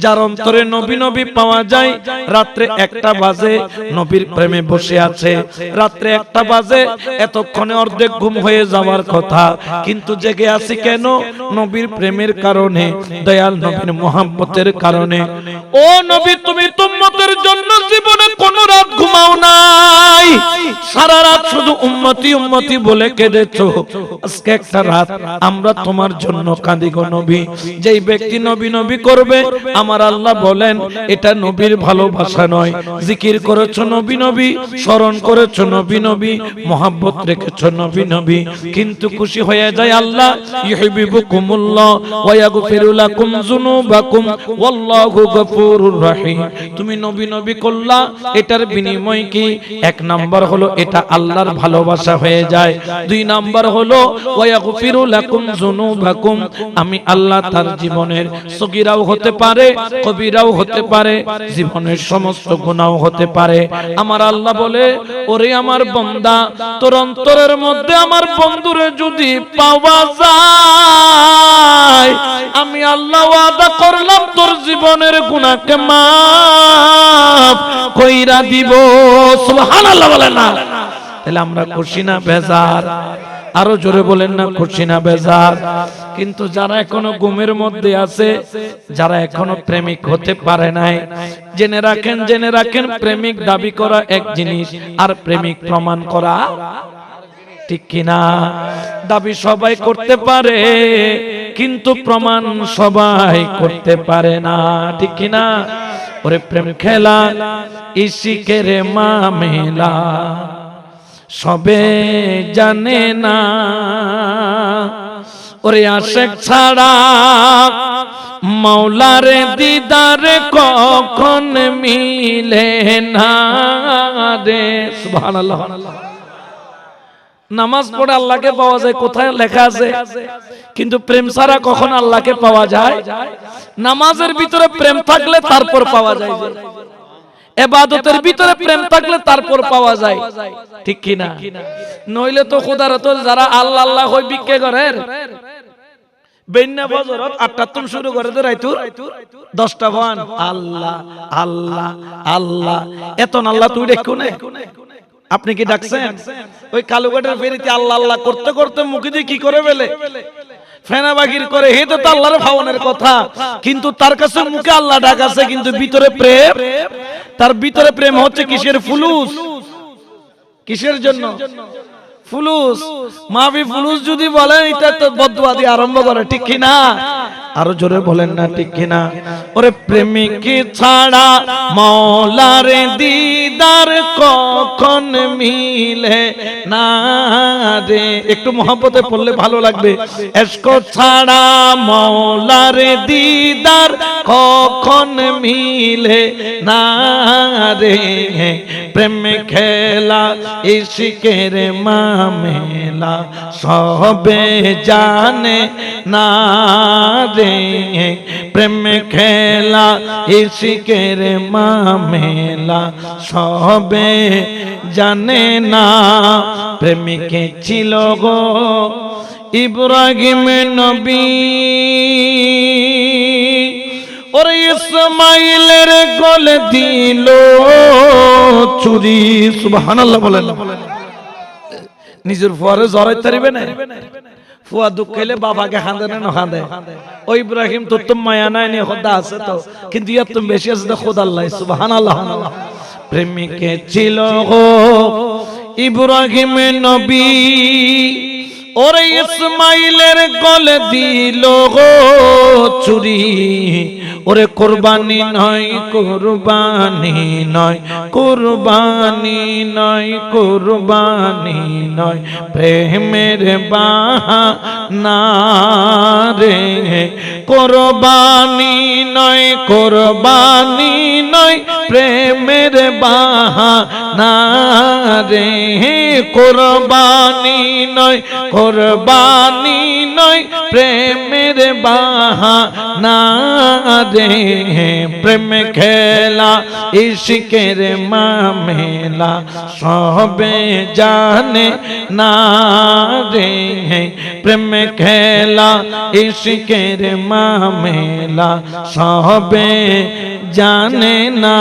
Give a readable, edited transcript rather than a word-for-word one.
যার অন্তরে নবী নবী পাওয়া যায়, রাত্রে 1টা বাজে নবীর প্রেমে বসে আছে, রাত্রে 1টা বাজে, এতক্ষণে অর্ধেক ঘুম হয়ে যাওয়ার কথা, কিন্তু জেগে আছি কেন? নবীর প্রেমের কারণে, দয়াল নবীর মোহাব্বতের কারণে। ও নবী, তুমি উম্মতের জন্য জীবনে কোন রাত ঘুমাও নাই, সারা রাত শুধু উম্মতি উম্মতি বলে কেঁদেছো। আজকে একটা রাত আমরা তোমার জন্য কাঁদি গো নবী। যেই ব্যক্তি নবী নবী করবে, আমার আল্লাহ বলেন এটা নবীর ভালোবাসা নয়। জিকির করেছো নবী নবী, স্মরণ করেছো নবী নবী, মোহাব্বত রেখেছো নবী নবী, কিন্তু খুশি হয়ে যায় আল্লাহ। ইউহিব্বুকুমুল্লাহ ওয়া ইয়াগফিরু লাকুম যুনুবাকুম ওয়াল্লাহু গফুরুর রহিম। তুমি নবী নবী করলা, এটার বিনিময় কি? 1 নাম্বার হলো এটা আল্লাহর ভালোবাসা হয়ে যায়। 2 নাম্বার হলো ওয়া ইয়াগফিরু লাকুম যুনুবাকুম, আমি আল্লাহ তার জীবনের সগীরাও হতে পারে, কবিরাও হতে পারে, জীবনের সমস্ত গুনাহও হতে পারে। আমার আল্লাহ বলে, ওরে আমার বান্দা, তোর অন্তরের মধ্যে আমার বন্ধুরে যদি পাওয়া যায়, আমি আল্লাহ ওয়াদা করলাম তোর জীবনের গুনাহকে মাফ কইরা দিব। সুবহানাল্লাহ বলেন না? তাহলে আমরা খুশি না বেজার? আরো জোরে বলেন না, খুশি না বেজার? কিন্তু যারা এখনো ঘুমের মধ্যে আছে, যারা এখনো প্রেমিক হতে পারে নাই, জেনে রাখেন প্রেমিক দাবি করা এক জিনিস, আর প্রেমিক প্রমাণ করা, ঠিক কিনা? দাবি সবাই করতে পারে, কিন্তু প্রমাণ সবাই করতে পারে না, ঠিক কিনা? ওরে প্রেম খেলা ইশিকের মামেলা সবে জানে না, ওরে আশিক ছাড়া মাওলার দিদার কখন মিলে না রে। সুবহানাল্লাহ। নামাজ পড়ে আল্লাহকে পাওয়া যায়, কোথায় লেখা আছে? কিন্তু প্রেম ছাড়া কখন আল্লাহকে পাওয়া যায়? নামাজের ভিতরে প্রেম থাকলে তারপর পাওয়া যায়, ইবাদতের ভিতরে প্রেম থাকলে তারপর পাওয়া যায়, ঠিক কি না? নইলে তো খোদার তো যারা আল্লাহ আল্লাহ কই বিক্কে করে, বেন্না বজরত 8টা তুন শুরু করে দে রাইতুর 10টা বান আল্লাহ আল্লাহ আল্লাহ, এত আল্লাহ তুই দেখো না? আপনি কি ডাকছেন? ওই কালুঘাটের ফেরিতে আল্লাহ আল্লাহ করতে করতে মুখে দিয়ে কি করে ফেলে, ফেনা বাগির করে। হে তো আল্লাহর ভাবনের কথা, কিন্তু তার কাছে মুখে আল্লাহ ডাক আছে, কিন্তু ভিতরে প্রেম। তার ভিতরে প্রেম হচ্ছে কিসের? ফুলুস। কিসের জন্য? ফুলুস। মাফি ফুলুস যদি বলেন, এটা তো বদদুয়া দিয়ে আরম্ভ করে, ঠিক কি না? আরো জোরে বলেন না, ঠিক কি না? ওরে প্রেমিক ছাড়া মাওলার দিদার কখন মিলে না রে। একটু মহব্বতে পড়লে ভালো লাগবে। ইশক ছাড়া মাওলার দিদার কখন মিলে না রে। প্রেম খেলা ইশকের মামেলা সবে জানে না রে। প্রেম খেলা ইশকের মামেলা সবে জানে না। প্রেমিকে ছিল গো ইব্রাহিম নবী, ওরে ইসমাইলের গলে দিল চুরি। সুবহানাল্লাহ বলেন। নিজের ফুয়ারে জড়াইতে পারবে না? ফুয়া দুঃখ খেলে বাবাকে কাঁদে না কাঁদে? ও ইব্রাহিম তো তুম মায়া নাই নি, খোদা আছে তো, কিন্তু ইয়ার তুমি বেশি আছে তো খোদা আল্লাহ। সুবহানাল্লাহ। প্রেমিকে ছিল গো ইব্রাহিম নবী, ওরে ইসমাইলের গলে দিল গো চুরি। ওরে কুরবানি নয়, কুরবানি নয়, কুরবানি নয়, কুরবানি নয়, প্রেমের বাহানা রে। কুরবানি নয়, কোরবানি নয় প্রেমের বাহানা রে কোরবানি নয় কোরবানি নয় প্রেমের বাহানা রে প্রেম খেলা ইশকের মামেলা সবে জানে না রে প্রেম খেলা ইশকের মামেলা সবে জানে না।